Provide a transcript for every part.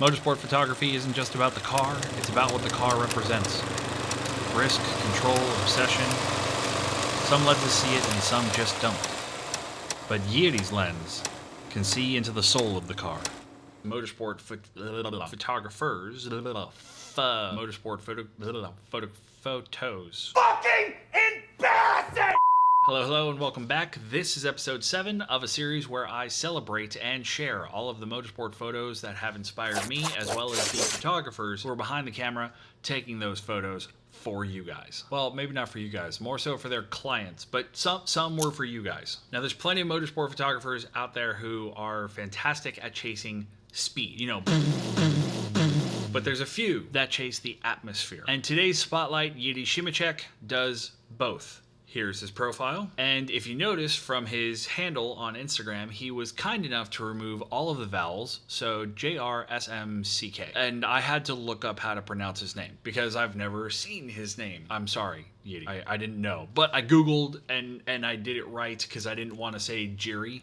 Motorsport photography isn't just about the car, it's about what the car represents. Risk, control, obsession. Some lenses see it and some just don't. But Yiddi's lens can see into the soul of the car. Motorsport photographers, motorsport photos. Fucking embarrassing! Hello, and welcome back. This is episode 7 of a series where I celebrate and share all of the motorsport photos that have inspired me, as well as the photographers who are behind the camera taking those photos for you guys. Well, maybe not for you guys, more so for their clients, but some were for you guys. Now, there's plenty of motorsport photographers out there who are fantastic at chasing speed, but there's a few that chase the atmosphere. And today's spotlight, Yiddi Simecek, does both. Here's his profile, and if you notice from his handle on Instagram, he was kind enough to remove all of the vowels, so JRSMCK. And I had to look up how to pronounce his name, because I've never seen his name. I'm sorry, Yiddi. I didn't know. But I Googled, and I did it right, because I didn't want to say Jiri.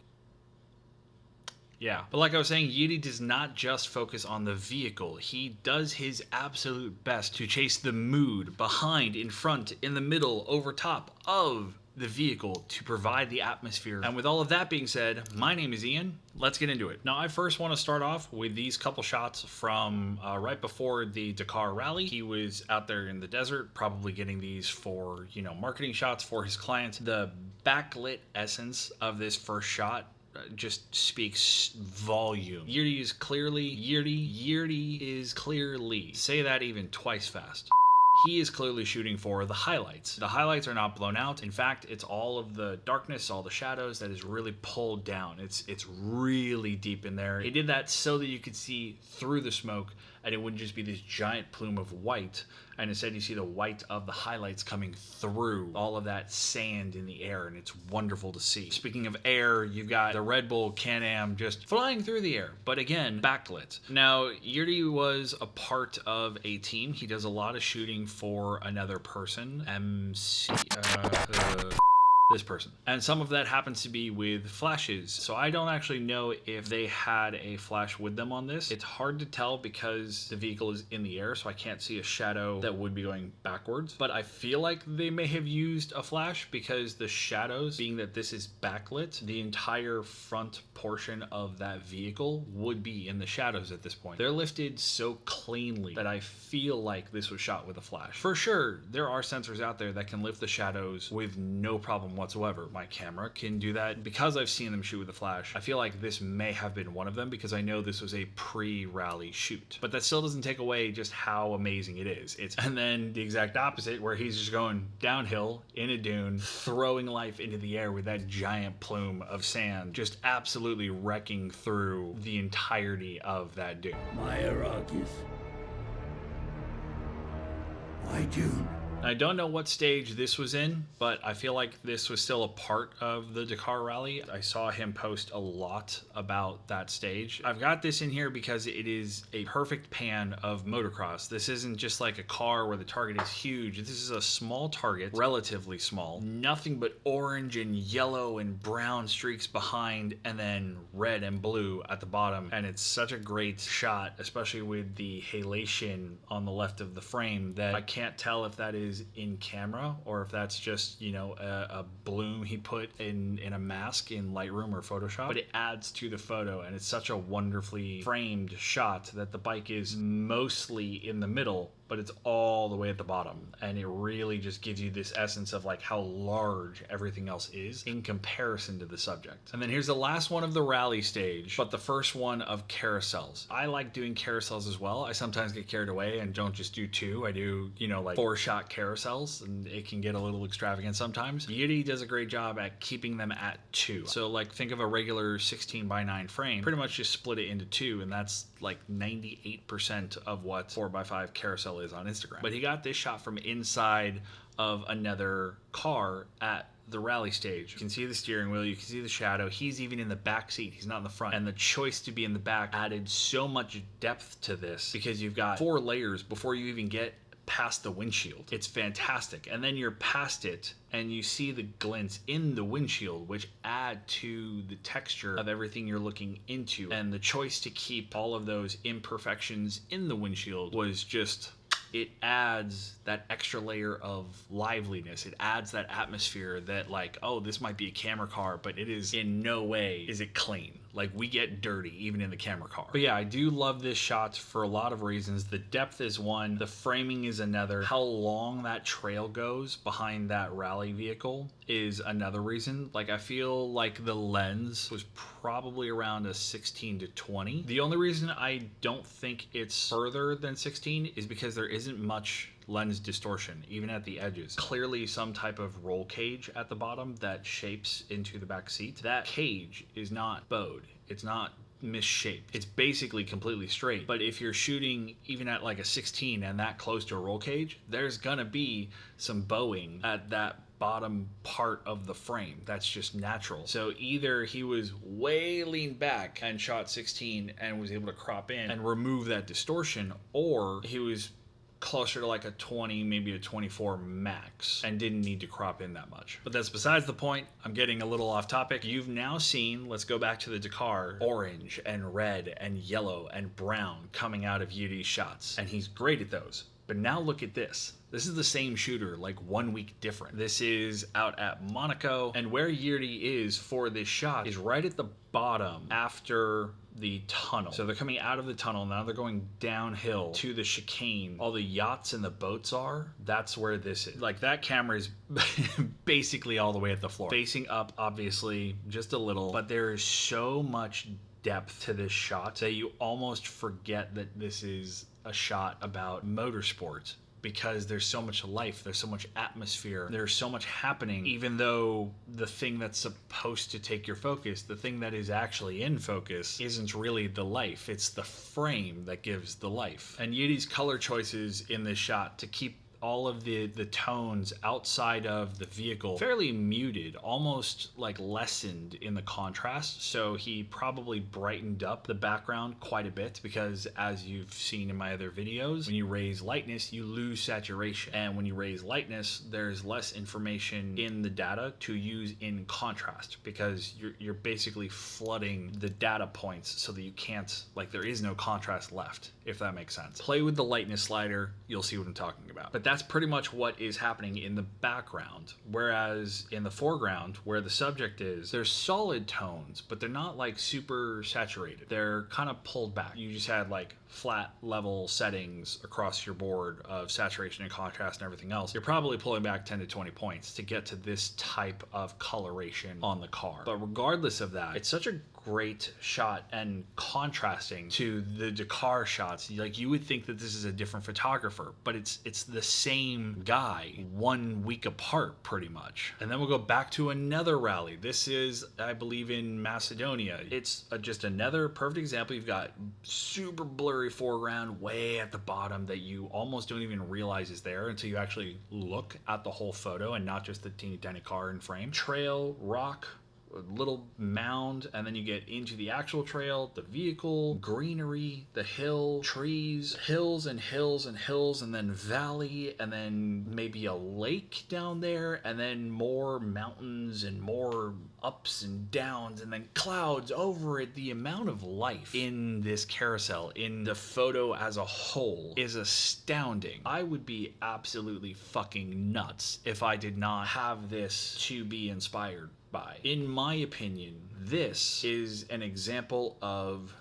Yeah, but like I was saying, Yiddi does not just focus on the vehicle. He does his absolute best to chase the mood behind, in front, in the middle, over top of the vehicle to provide the atmosphere. And with all of that being said, my name is Ian. Let's get into it. Now, I first want to start off with these couple shots from right before the Dakar rally. He was out there in the desert, probably getting these for, marketing shots for his clients. The backlit essence of this first shot just speaks volume. Yiddi is clearly, say that even twice fast. He is clearly shooting for the highlights. The highlights are not blown out. In fact, it's all of the darkness, all the shadows that is really pulled down. It's really deep in there. He did that so that you could see through the smoke and it wouldn't just be this giant plume of white. And instead you see the white of the highlights coming through all of that sand in the air, and it's wonderful to see. Speaking of air, you've got the Red Bull Can-Am just flying through the air, but again, backlit. Now, Yiddi was a part of a team. He does a lot of shooting for another person, this person. And some of that happens to be with flashes. So I don't actually know if they had a flash with them on this. It's hard to tell because the vehicle is in the air, so I can't see a shadow that would be going backwards. But I feel like they may have used a flash because the shadows, being that this is backlit, the entire front portion of that vehicle would be in the shadows at this point. They're lifted so cleanly that I feel like this was shot with a flash. For sure, there are sensors out there that can lift the shadows with no problem whatsoever. My camera can do that. Because I've seen them shoot with a flash, I feel like this may have been one of them because I know this was a pre-rally shoot. But that still doesn't take away just how amazing it is. And then the exact opposite, where he's just going downhill in a dune, throwing life into the air with that giant plume of sand, just absolutely wrecking through the entirety of that dune. My Iraqis. My Dune. I don't know what stage this was in, but I feel like this was still a part of the Dakar rally. I saw him post a lot about that stage. I've got this in here because it is a perfect pan of motocross. This isn't just like a car where the target is huge. This is a small target, relatively small. Nothing but orange and yellow and brown streaks behind, and then red and blue at the bottom. And it's such a great shot, especially with the halation on the left of the frame, that I can't tell if that is in camera or if that's just a bloom he put in a mask in Lightroom or Photoshop, but it adds to the photo, and it's such a wonderfully framed shot that the bike is mostly in the middle, but it's all the way at the bottom, and it really just gives you this essence of like how large everything else is in comparison to the subject. And then here's the last one of the rally stage, but the first one of carousels. I like doing carousels as well. I sometimes get carried away and don't just do 2. I do, like 4-shot carousels, and it can get a little extravagant sometimes. Yiddi does a great job at keeping them at 2. So like think of a regular 16:9 frame, pretty much just split it into 2, and that's like 98% of what 4x5 carousel is on Instagram. But he got this shot from inside of another car at the rally stage. You can see the steering wheel, you can see the shadow. He's even in the back seat, he's not in the front. And the choice to be in the back added so much depth to this because you've got 4 layers before you even get past the windshield. It's fantastic. And then you're past it and you see the glints in the windshield, which add to the texture of everything you're looking into. And the choice to keep all of those imperfections in the windshield was just, it adds that extra layer of liveliness. It adds that atmosphere that like, oh, this might be a camera car, but it is in no way is it clean. Like, we get dirty even in the camera car. But yeah, I do love this shot for a lot of reasons. The depth is one, the framing is another, how long that trail goes behind that rally vehicle is another reason. Like, I feel like the lens was probably around a 16 to 20. The only reason I don't think it's further than 16 is because there isn't much lens distortion, even at the edges. Clearly some type of roll cage at the bottom that shapes into the back seat. That cage is not bowed. It's not misshaped. It's basically completely straight. But if you're shooting even at like a 16 and that close to a roll cage, there's gonna be some bowing at that bottom part of the frame. That's just natural. So either he was way leaned back and shot 16 and was able to crop in and remove that distortion, or he was closer to like a 20, maybe a 24 max, and didn't need to crop in that much. But that's besides the point. I'm getting a little off topic. You've now seen, let's go back to the Dakar, orange and red and yellow and brown coming out of Yiddi's shots, and he's great at those. But now look at this. This is the same shooter, like 1 week different. This is out at Monaco, and where Yiddi is for this shot is right at the bottom after the tunnel. So they're coming out of the tunnel, now they're going downhill to the chicane. All the yachts and the boats are, that's where this is. Like, that camera is basically all the way at the floor. Facing up, obviously, just a little, but there is so much depth to this shot that you almost forget that this is a shot about motorsport, because there's so much life, there's so much atmosphere, there's so much happening, even though the thing that's supposed to take your focus, the thing that is actually in focus, isn't really the life. It's the frame that gives the life. And Yiddi's color choices in this shot to keep all of the tones outside of the vehicle fairly muted, almost like lessened in the contrast. So he probably brightened up the background quite a bit, because as you've seen in my other videos, when you raise lightness, you lose saturation. And when you raise lightness, there's less information in the data to use in contrast, because you're basically flooding the data points so that you can't, like, there is no contrast left, if that makes sense. Play with the lightness slider, you'll see what I'm talking about. But that's pretty much what is happening in the background. Whereas in the foreground, where the subject is, there's solid tones, but they're not like super saturated. They're kind of pulled back. You just had like flat level settings across your board of saturation and contrast and everything else. You're probably pulling back 10 to 20 points to get to this type of coloration on the car. But regardless of that, it's such a great shot, and contrasting to the Dakar shots. Like, you would think that this is a different photographer, but it's the same guy 1 week apart pretty much. And then we'll go back to another rally. This is, I believe, in Macedonia. It's just another perfect example. You've got super blurry foreground way at the bottom that you almost don't even realize is there until you actually look at the whole photo and not just the teeny tiny car in frame. Trail, rock, a little mound, and then you get into the actual trail, the vehicle, greenery, the hill, trees, hills and hills and hills, and then valley, and then maybe a lake down there, and then more mountains and more ups and downs, and then clouds over it. The amount of life in this carousel, in the photo as a whole, is astounding. I would be absolutely fucking nuts if I did not have this to be inspired by. In my opinion, this is an example of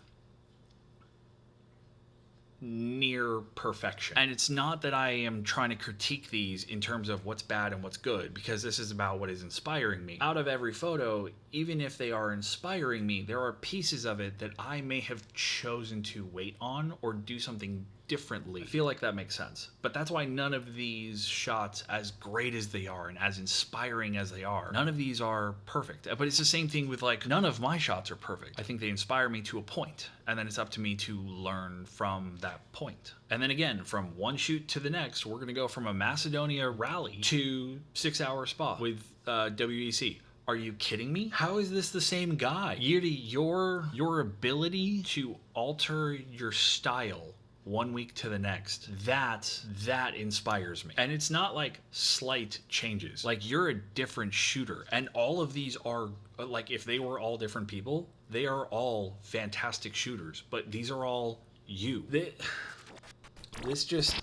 near perfection. And it's not that I am trying to critique these in terms of what's bad and what's good, because this is about what is inspiring me. Out of every photo, even if they are inspiring me, there are pieces of it that I may have chosen to wait on or do something differently. I feel like that makes sense. But that's why none of these shots, as great as they are and as inspiring as they are, none of these are perfect. But it's the same thing with, like, none of my shots are perfect. I think they inspire me to a point, and then it's up to me to learn from that point. And then again, from one shoot to the next, we're gonna go from a Macedonia rally to 6-hour Spa with WEC. Are you kidding me? How is this the same guy? Yiddi, your ability to alter your style 1 week to the next, that inspires me. And it's not like slight changes. Like, you're a different shooter, and all of these are like, if they were all different people, they are all fantastic shooters, but these are all you. This just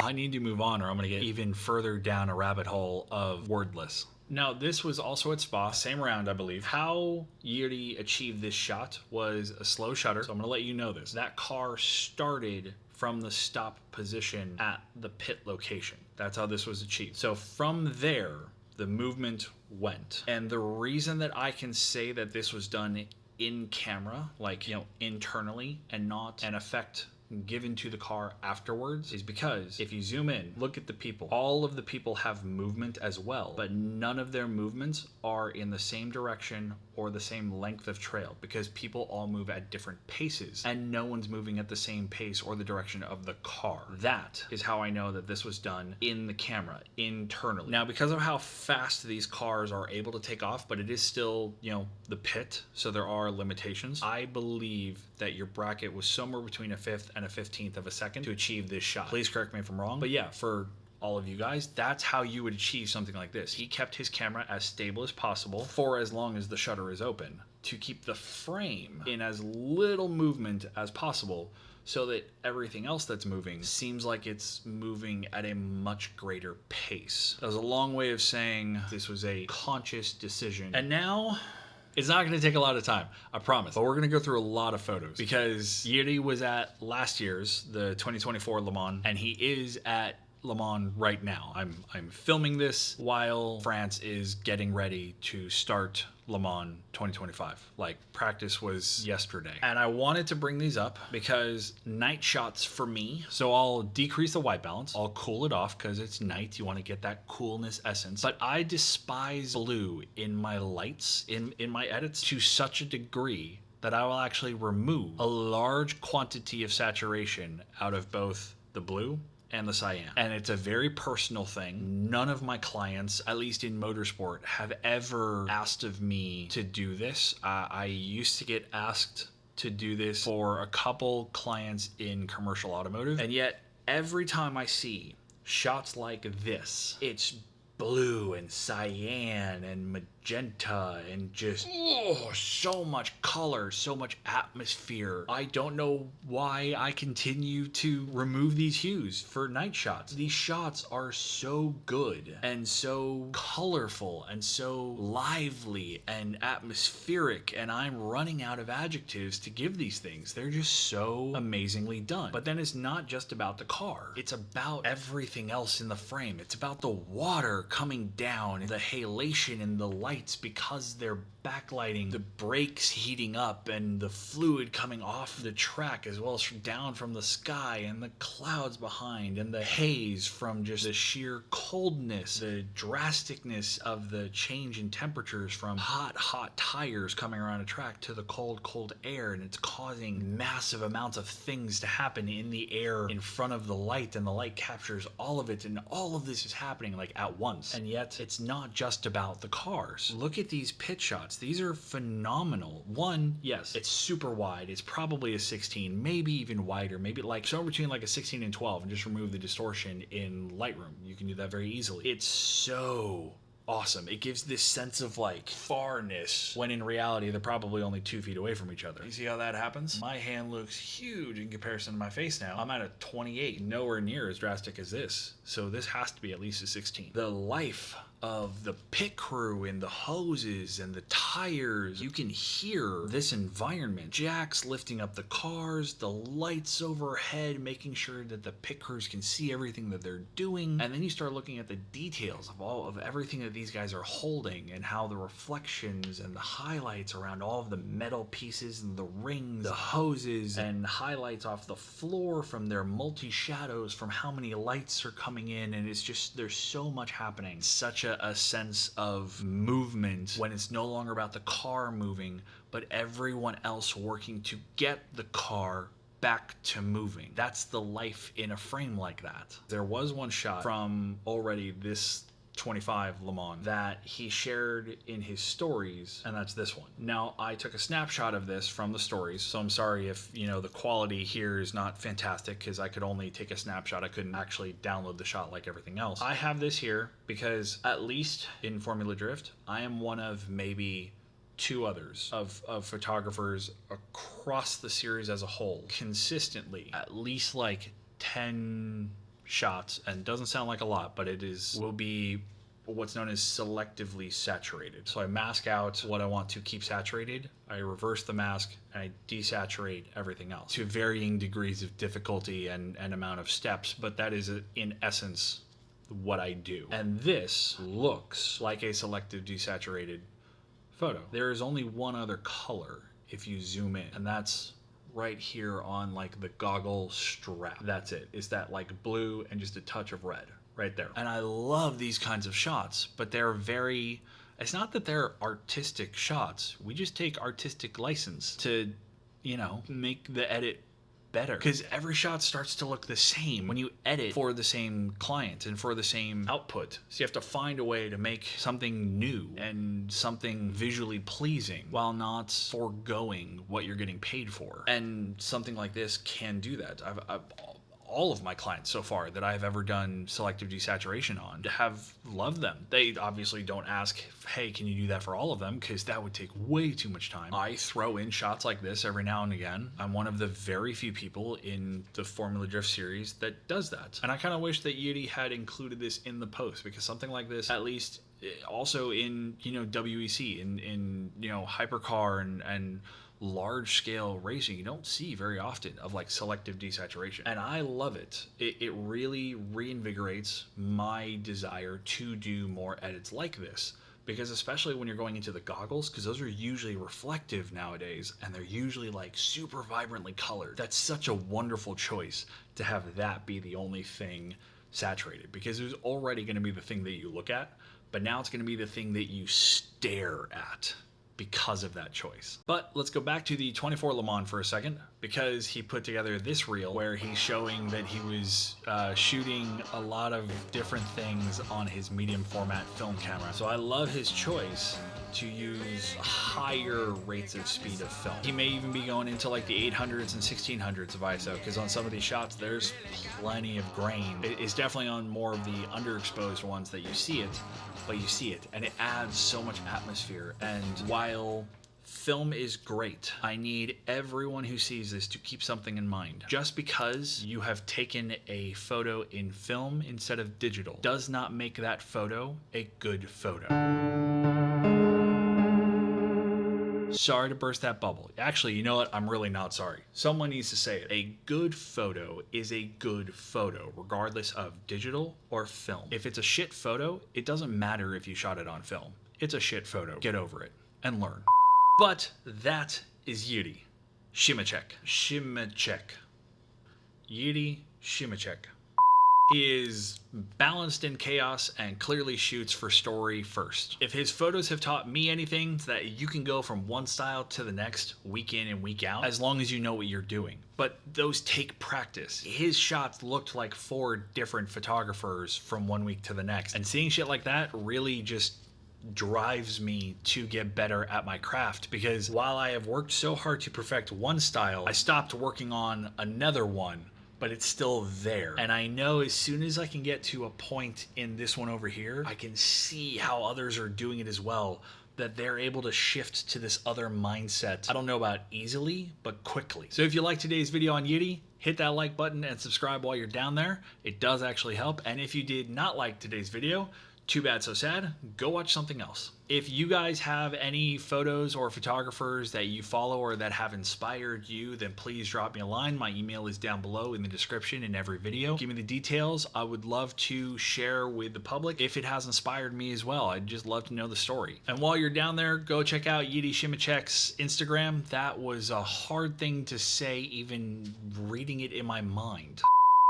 I need to move on, or I'm gonna get even further down a rabbit hole of wordless. Now, this was also at Spa, same round, I believe. How Yiddi achieved this shot was a slow shutter, so I'm gonna let you know this. That car started from the stop position at the pit location. That's how this was achieved. So from there, the movement went. And the reason that I can say that this was done in camera, like, internally, and not an effect given to the car afterwards, is because if you zoom in, look at the people. All of the people have movement as well, but none of their movements are in the same direction or the same length of trail, because people all move at different paces and no one's moving at the same pace or the direction of the car. That is how I know that this was done in the camera, internally. Now, because of how fast these cars are able to take off, but it is still, the pit, so there are limitations, I believe that your bracket was somewhere between a 5th and a 15th of a second to achieve this shot. Please correct me if I'm wrong, but yeah, for all of you guys, that's how you would achieve something like this. He kept his camera as stable as possible for as long as the shutter is open, to keep the frame in as little movement as possible, so that everything else that's moving seems like it's moving at a much greater pace. That was a long way of saying this was a conscious decision. And now, it's not going to take a lot of time, I promise. But we're going to go through a lot of photos, because Yiddi was at last year's, the 2024 Le Mans, and he is at Le Mans right now. I'm filming this while France is getting ready to start Le Mans 2025. Like, practice was yesterday. And I wanted to bring these up because night shots for me, so I'll decrease the white balance, I'll cool it off because it's night, you want to get that coolness essence. But I despise blue in my lights, in my edits, to such a degree that I will actually remove a large quantity of saturation out of both the blue and the cyan. And it's a very personal thing. None of my clients, at least in motorsport, have ever asked of me to do this. I used to get asked to do this for a couple clients in commercial automotive, and yet every time I see shots like this, it's blue and cyan and magenta and just so much color, so much atmosphere. I don't know why I continue to remove these hues for night shots. These shots are so good and so colorful and so lively and atmospheric, and I'm running out of adjectives to give these things. They're just so amazingly done. But then it's not just about the car. It's about everything else in the frame. It's about the water coming down, the halation in the lights because they're backlighting, the brakes heating up, and the fluid coming off the track as well as down from the sky, and the clouds behind, and the haze from just the sheer coldness, the drasticness of the change in temperatures from hot tires coming around a track to the cold air, and it's causing massive amounts of things to happen in the air in front of the light, and the light captures all of it, and all of this is happening like at once. And yet it's not just about the cars. Look at these pit shots. These are phenomenal. One, yes, it's super wide. It's probably a 16, maybe even wider, maybe like somewhere between like a 16 and 12, and just remove the distortion in Lightroom. You can do that very easily. It's so awesome. It gives this sense of like farness, when in reality they're probably only 2 feet away from each other. You see how that happens? My hand looks huge in comparison to my face now. I'm at a 28, nowhere near as drastic as this. So this has to be at least a 16. The life of the pit crew and the hoses and the tires, you can hear this environment. Jacks lifting up the cars, the lights overhead, making sure that the pit crews can see everything that they're doing. And then you start looking at the details of everything that these guys are holding, and how the reflections and the highlights around all of the metal pieces and the rings, the hoses, and highlights off the floor from their multi-shadows from how many lights are coming in. And it's just, there's so much happening. Such a sense of movement when it's no longer about the car moving, but everyone else working to get the car back to moving. That's the life in a frame like that. There was one shot from already this 25 Le Mans that he shared in his stories, and that's this one. Now, I took a snapshot of this from the stories, so I'm sorry if, the quality here is not fantastic because I could only take a snapshot. I couldn't actually download the shot like everything else. I have this here because, at least in Formula Drift, I am one of maybe 2 others of photographers across the series as a whole, consistently, at least like 10 shots, and doesn't sound like a lot, but will be what's known as selectively saturated. So I mask out what I want to keep saturated, I reverse the mask, and I desaturate everything else to varying degrees of difficulty and amount of steps, but that is in essence what I do. And this looks like a selective desaturated photo. There is only one other color if you zoom in, and that's right here on like the goggle strap. That's it. It's that like blue and just a touch of red right there. And I love these kinds of shots, but it's not that they're artistic shots. We just take artistic license to, make the edit better, because every shot starts to look the same when you edit for the same client and for the same output. So you have to find a way to make something new and something visually pleasing while not foregoing what you're getting paid for. And something like this can do that. All of my clients so far that I've ever done selective desaturation on have loved them. They obviously don't ask, hey, can you do that for all of them? Because that would take way too much time. I throw in shots like this every now and again. I'm one of the very few people in the Formula Drift series that does that. And I kind of wish that Yiddi had included this in the post, because something like this, at least also in, WEC, in hypercar and large scale racing, you don't see very often of like selective desaturation, and I love it. It really reinvigorates my desire to do more edits like this, because especially when you're going into the goggles, because those are usually reflective nowadays and they're usually like super vibrantly colored. That's such a wonderful choice to have that be the only thing saturated, because it was already going to be the thing that you look at, but now it's going to be the thing that you stare at because of that choice. But let's go back to the 24 Le Mans for a second, because he put together this reel where he's showing that he was shooting a lot of different things on his medium format film camera. So I love his choice to use higher rates of speed of film. He may even be going into like the 800s and 1600s of ISO, because on some of these shots there's plenty of grain. It's definitely on more of the underexposed ones that you see it, but you see it, and it adds so much atmosphere. And while film is great, I need everyone who sees this to keep something in mind. Just because you have taken a photo in film instead of digital does not make that photo a good photo. Sorry to burst that bubble. Actually, you know what? I'm really not sorry. Someone needs to say it. A good photo is a good photo, regardless of digital or film. If it's a shit photo, it doesn't matter if you shot it on film. It's a shit photo. Get over it and learn. But that is Yiddi. Simecek. Yiddi Simecek. He is balanced in chaos and clearly shoots for story first. If his photos have taught me anything, it's that you can go from one style to the next week in and week out, as long as you know what you're doing. But those take practice. His shots looked like 4 different photographers from one week to the next. And seeing shit like that really just drives me to get better at my craft, because while I have worked so hard to perfect one style, I stopped working on another one, but it's still there. And I know as soon as I can get to a point in this one over here, I can see how others are doing it as well, that they're able to shift to this other mindset. I don't know about easily, but quickly. So if you like today's video on Yiddi, hit that like button and subscribe while you're down there. It does actually help. And if you did not like today's video, too bad, so sad. Go watch something else. If you guys have any photos or photographers that you follow or that have inspired you, then please drop me a line. My email is down below in the description in every video. Give me the details. I would love to share with the public if it has inspired me as well. I'd just love to know the story. And while you're down there, go check out Yiddi Simecek's Instagram. That was a hard thing to say, even reading it in my mind.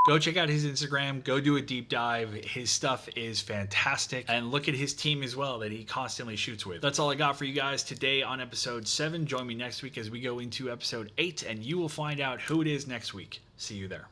Go check out his Instagram, go do a deep dive. His stuff is fantastic. And look at his team as well that he constantly shoots with. That's all I got for you guys today on episode 7. Join me next week as we go into episode 8, and you will find out who it is next week. See you there.